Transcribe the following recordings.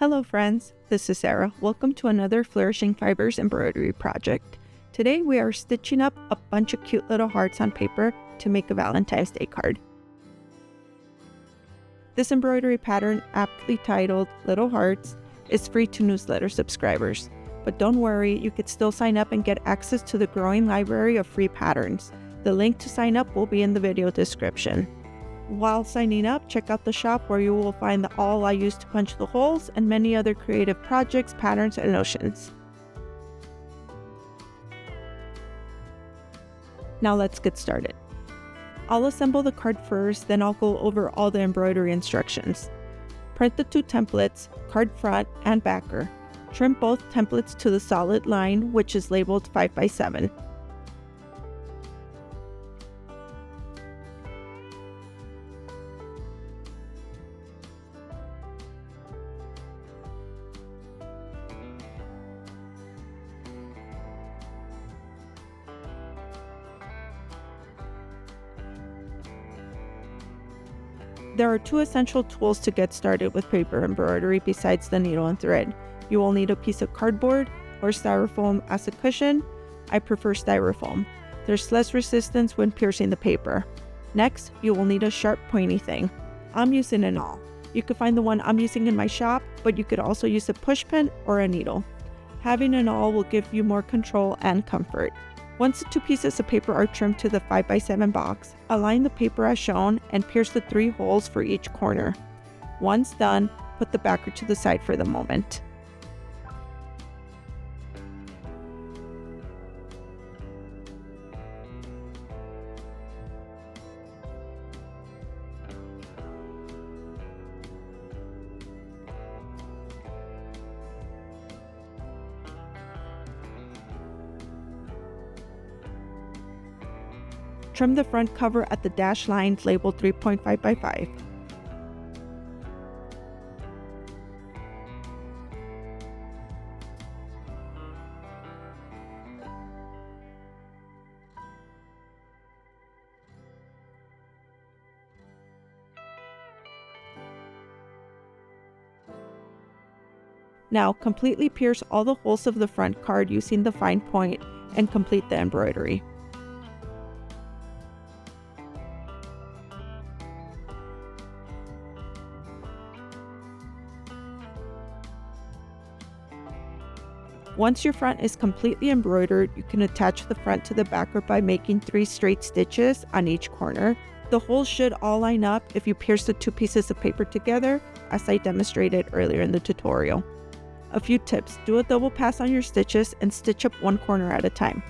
Hello friends, this is Sarah. Welcome to another Flourishing Fibers embroidery project. Today we are stitching up a bunch of cute little hearts on paper to make a Valentine's Day card. This embroidery pattern, aptly titled Little Hearts, is free to newsletter subscribers. But don't worry, you could still sign up and get access to the growing library of free patterns. The link to sign up will be in the video description. While signing up, check out the shop where you will find the awl I use to punch the holes and many other creative projects, patterns, and notions. Now let's get started. I'll assemble the card first, then I'll go over all the embroidery instructions. Print the two templates, card front and backer. Trim both templates to the solid line, which is labeled 5x7. There are two essential tools to get started with paper embroidery besides the needle and thread. You will need a piece of cardboard or styrofoam as a cushion. I prefer styrofoam. There's less resistance when piercing the paper. Next, you will need a sharp pointy thing. I'm using an awl. You could find the one I'm using in my shop, but you could also use a push pin or a needle. Having an awl will give you more control and comfort. Once the two pieces of paper are trimmed to the 5x7 box, align the paper as shown and pierce the 3 holes for each corner. Once done, put the backer to the side for the moment. Trim the front cover at the dashed lines labeled 3.5 by 5. Now completely pierce all the holes of the front card using the fine point and complete the embroidery. Once your front is completely embroidered, you can attach the front to the backer by making 3 straight stitches on each corner. The holes should all line up if you pierce the 2 pieces of paper together, as I demonstrated earlier in the tutorial. A few tips: do a double pass on your stitches and stitch up one corner at a time.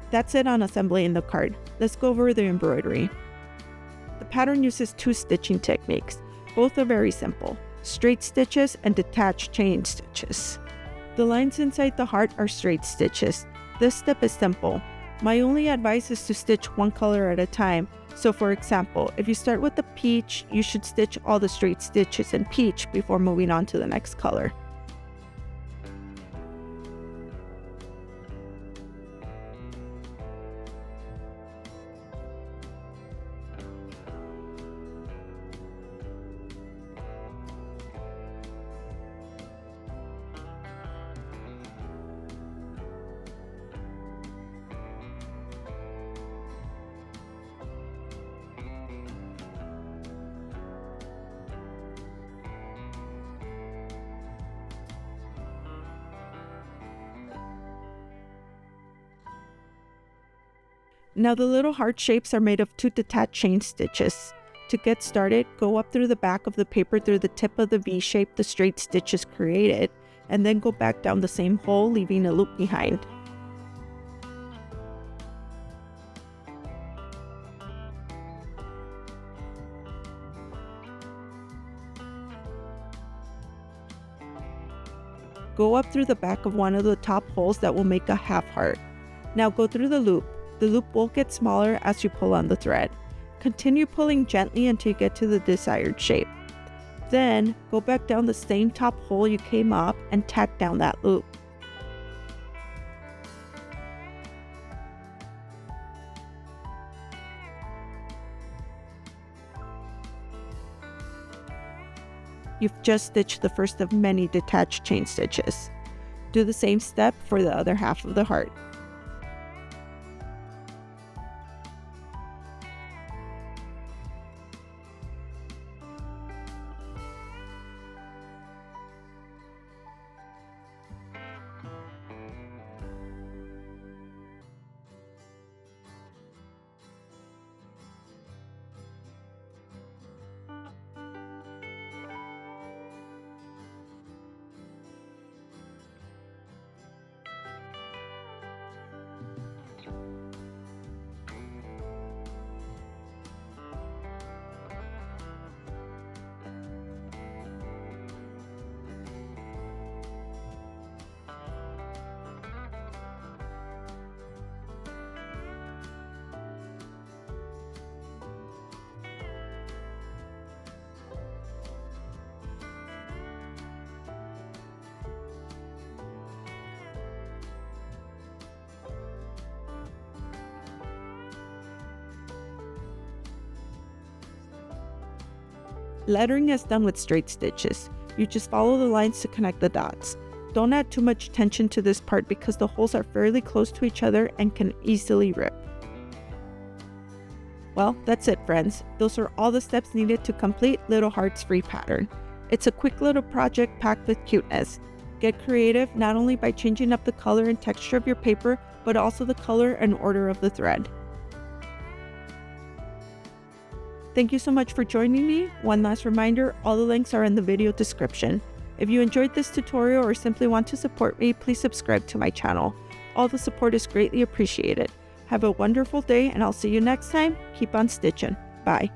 That's it on assembling the card. Let's go over the embroidery. The pattern uses 2 stitching techniques. Both are very simple: straight stitches and detached chain stitches. The lines inside the heart are straight stitches. This step is simple. My only advice is to stitch one color at a time. So for example, if you start with the peach, you should stitch all the straight stitches in peach before moving on to the next color. Now the little heart shapes are made of 2 detached chain stitches. To get started, go up through the back of the paper through the tip of the V shape the straight stitches created, and then go back down the same hole, leaving a loop behind. Go up through the back of one of the top holes that will make a half heart. Now go through the loop. The loop will get smaller as you pull on the thread. Continue pulling gently until you get to the desired shape. Then, go back down the same top hole you came up and tack down that loop. You've just stitched the first of many detached chain stitches. Do the same step for the other half of the heart. Lettering is done with straight stitches. You just follow the lines to connect the dots. Don't add too much tension to this part because the holes are fairly close to each other and can easily rip. Well, that's it, friends. Those are all the steps needed to complete Lil Hearts' free pattern. It's a quick little project packed with cuteness. Get creative not only by changing up the color and texture of your paper, but also the color and order of the thread. Thank you so much for joining me. One last reminder, all the links are in the video description. If you enjoyed this tutorial or simply want to support me, please subscribe to my channel. All the support is greatly appreciated. Have a wonderful day and I'll see you next time. Keep on stitching. Bye.